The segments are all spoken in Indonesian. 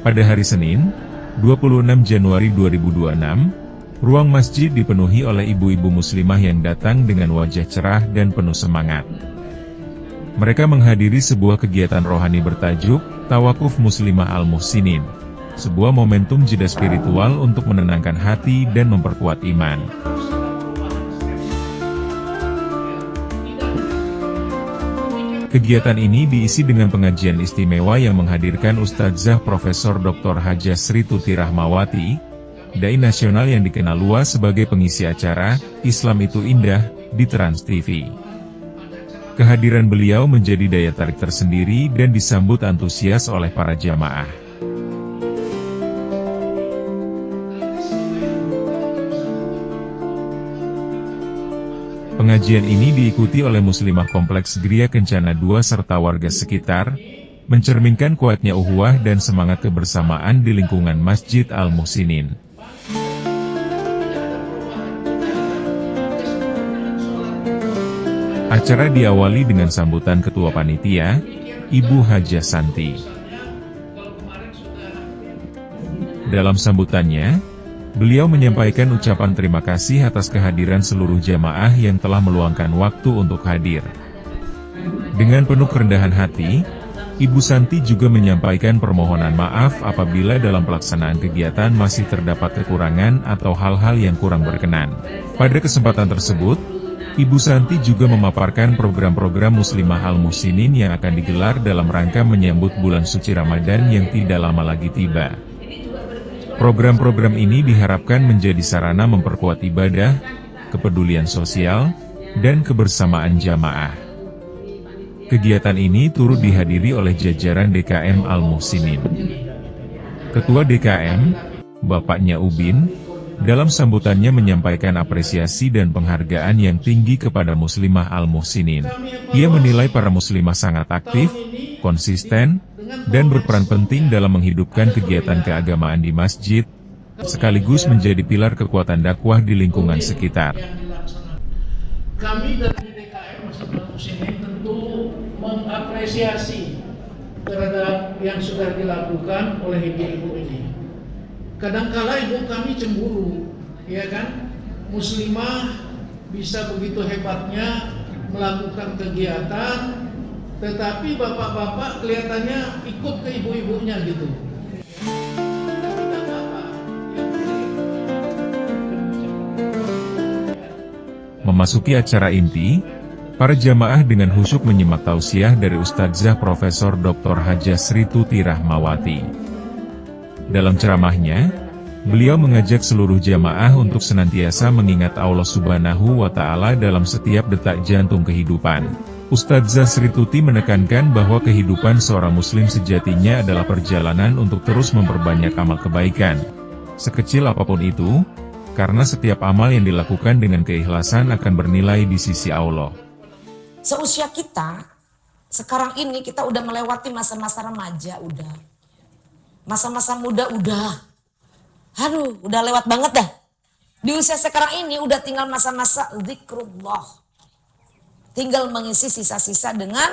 Pada hari Senin, 26 Januari 2026, ruang masjid dipenuhi oleh ibu-ibu muslimah yang datang dengan wajah cerah dan penuh semangat. Mereka menghadiri sebuah kegiatan rohani bertajuk Tawakuf Muslimah Al-Muhsinin, sebuah momentum jeda spiritual untuk menenangkan hati dan memperkuat iman. Kegiatan ini diisi dengan pengajian istimewa yang menghadirkan Ustadzah Profesor Dr. Hajah Sri Tuti Rahmawati, dai nasional yang dikenal luas sebagai pengisi acara Islam Itu Indah di Trans TV. Kehadiran beliau menjadi daya tarik tersendiri dan disambut antusias oleh para jamaah. Pengajian ini diikuti oleh muslimah kompleks Gria Kencana II serta warga sekitar, mencerminkan kuatnya ukhuwah dan semangat kebersamaan di lingkungan Masjid Al-Muhsinin. Acara diawali dengan sambutan Ketua Panitia, Ibu Hajah Santi. Dalam sambutannya, beliau menyampaikan ucapan terima kasih atas kehadiran seluruh jamaah yang telah meluangkan waktu untuk hadir. Dengan penuh kerendahan hati, Ibu Santi juga menyampaikan permohonan maaf apabila dalam pelaksanaan kegiatan masih terdapat kekurangan atau hal-hal yang kurang berkenan. Pada kesempatan tersebut, Ibu Santi juga memaparkan program-program Muslimah Al-Muhsinin yang akan digelar dalam rangka menyambut bulan suci Ramadan yang tidak lama lagi tiba. Program-program ini diharapkan menjadi sarana memperkuat ibadah, kepedulian sosial, dan kebersamaan jamaah. Kegiatan ini turut dihadiri oleh jajaran DKM Al-Muhsinin. Ketua DKM, Bapaknya Ubin, dalam sambutannya menyampaikan apresiasi dan penghargaan yang tinggi kepada Muslimah Al-Muhsinin. Ia menilai para muslimah sangat aktif, konsisten, dan berperan penting dalam menghidupkan kegiatan keagamaan di masjid, sekaligus menjadi pilar kekuatan dakwah di lingkungan sekitar. Kami dari DKM Muslimah Al-Muhsinin tentu mengapresiasi terhadap yang sudah dilakukan oleh ibu-ibu ini. Kadangkala ibu kami cemburu, ya kan? Muslimah bisa begitu hebatnya melakukan kegiatan, tetapi bapak-bapak kelihatannya ikut ke ibu-ibunya gitu. Memasuki acara inti, para jamaah dengan khusyuk menyimak tausiah dari Ustadzah Profesor Dr. Hajah Sri Tuti Rahmawati. Dalam ceramahnya, beliau mengajak seluruh jamaah untuk senantiasa mengingat Allah Subhanahu wa Ta'ala dalam setiap detak jantung kehidupan. Ustadzah Sri Tuti menekankan bahwa kehidupan seorang muslim sejatinya adalah perjalanan untuk terus memperbanyak amal kebaikan, sekecil apapun itu, karena setiap amal yang dilakukan dengan keikhlasan akan bernilai di sisi Allah. Seusia kita, sekarang ini kita udah melewati masa-masa remaja, udah. Masa-masa muda udah. Aduh, udah lewat banget dah. Di usia sekarang ini udah tinggal masa-masa zikrullah. Tinggal mengisi sisa-sisa dengan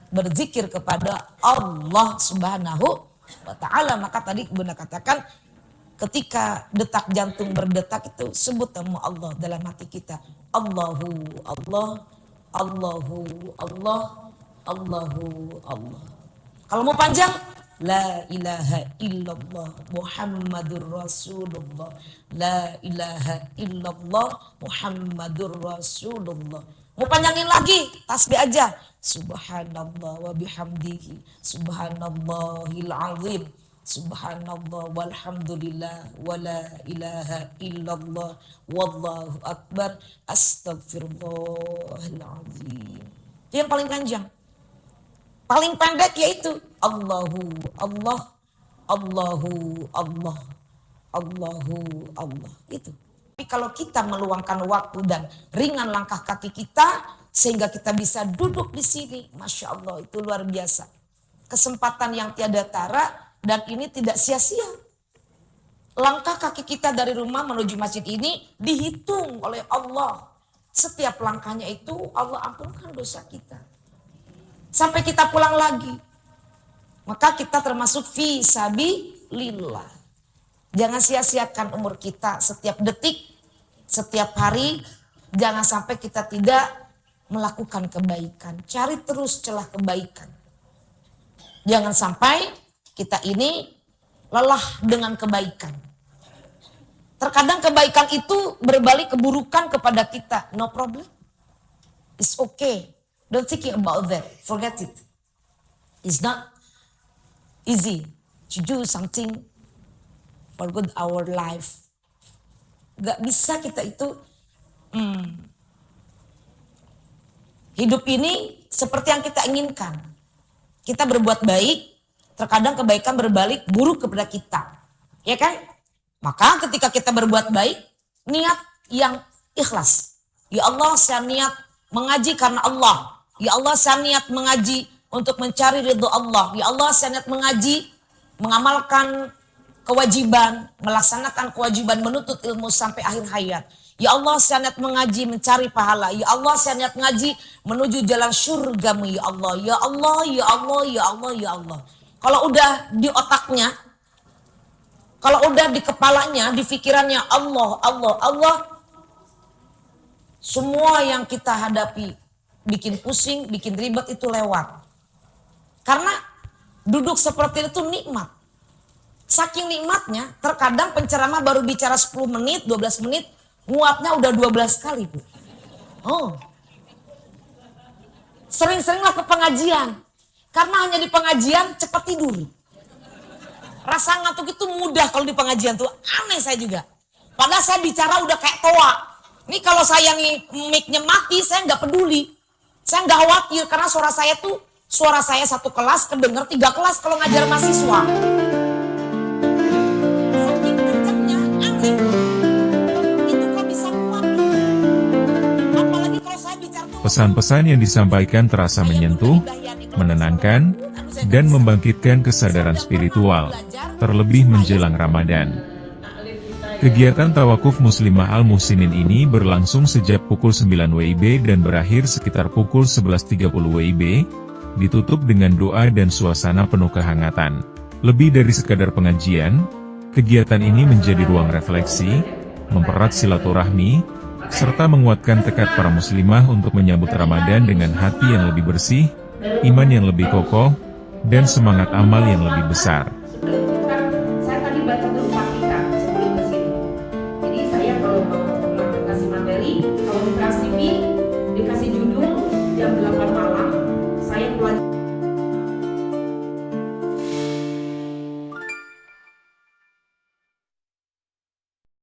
berzikir kepada Allah Subhanahu wa Ta'ala. Maka tadi Bunda katakan, ketika detak jantung berdetak itu sebut nama Allah dalam hati kita. Allahu Allah, Allahu Allah, Allahu Allah. Kalau mau panjang, La ilaha illallah Muhammadur Rasulullah. La ilaha illallah Muhammadur Rasulullah. Mau panjangin lagi, tasbih aja. Subhanallah wa bihamdihi. Subhanallahil azim. Subhanallah walhamdulillah wa la ilaha illallah wallahu akbar astagfirullahal azim. Itu yang paling panjang. Paling pendek yaitu Allahu Allah, Allahu Allah, Allahu Allah. Itu. Tapi kalau kita meluangkan waktu dan ringan langkah kaki kita sehingga kita bisa duduk di sini, Masya Allah, itu luar biasa. Kesempatan yang tiada tara dan ini tidak sia-sia. Langkah kaki kita dari rumah menuju masjid ini dihitung oleh Allah. Setiap langkahnya itu Allah ampunkan dosa kita. Sampai kita pulang lagi. Maka kita termasuk fi lillah. Jangan sia-siakan umur kita setiap detik, setiap hari. Jangan sampai kita tidak melakukan kebaikan. Cari terus celah kebaikan. Jangan sampai kita ini lelah dengan kebaikan. Terkadang kebaikan itu berbalik keburukan kepada kita. No problem. It's okay. Don't think about that. Forget it. It's not easy to do something for good our life. Gak bisa kita itu hidup ini seperti yang kita inginkan. Kita berbuat baik, terkadang kebaikan berbalik buruk kepada kita. Ya kan? Maka ketika kita berbuat baik, niat yang ikhlas. Ya Allah, saya niat mengaji karena Allah. Ya Allah, saya niat mengaji untuk mencari ridho Allah. Ya Allah, saya niat mengaji, mengamalkan kewajiban, melaksanakan kewajiban menuntut ilmu sampai akhir hayat. Ya Allah, saya niat mengaji, mencari pahala. Ya Allah, saya niat mengaji menuju jalan surgamu. Ya Allah, ya Allah, ya Allah, ya Allah, ya Allah. Kalau udah di otaknya, kalau udah di kepalanya, di pikirannya Allah, Allah, Allah, semua yang kita hadapi, bikin pusing, bikin ribet itu lewat. Karena duduk seperti itu nikmat. Saking nikmatnya, terkadang penceramah baru bicara 10 menit, 12 menit, nguapnya udah 12 kali, Bu. Oh. Sering-seringlah ke pengajian. Karena hanya di pengajian cepat tidur. Rasa ngantuk itu mudah kalau di pengajian tuh. Aneh saya juga. Padahal saya bicara udah kayak toa. Ini kalau saya nih mic-nya mati, saya nggak peduli. Saya nggak khawatir karena suara saya satu kelas kedenger 3 kelas kalau ngajar mahasiswa. Saking kencengnya, aneh. Itu kok bisa kuat. Apalagi kalau saya bicara tuh. Pesan-pesan yang disampaikan terasa menyentuh, menenangkan, dan membangkitkan kesadaran spiritual, terlebih menjelang Ramadan. Kegiatan tawakuf Muslimah Al-Muhsinin ini berlangsung sejak pukul 9 WIB dan berakhir sekitar pukul 11.30 WIB, ditutup dengan doa dan suasana penuh kehangatan. Lebih dari sekadar pengajian, kegiatan ini menjadi ruang refleksi, mempererat silaturahmi, serta menguatkan tekad para muslimah untuk menyambut Ramadan dengan hati yang lebih bersih, iman yang lebih kokoh, dan semangat amal yang lebih besar. Saya tadi baca dulu Fakita sebelum ke sini. Jadi saya kalau mau kasih materi, kalau di Trans TV dikasih judul jam 8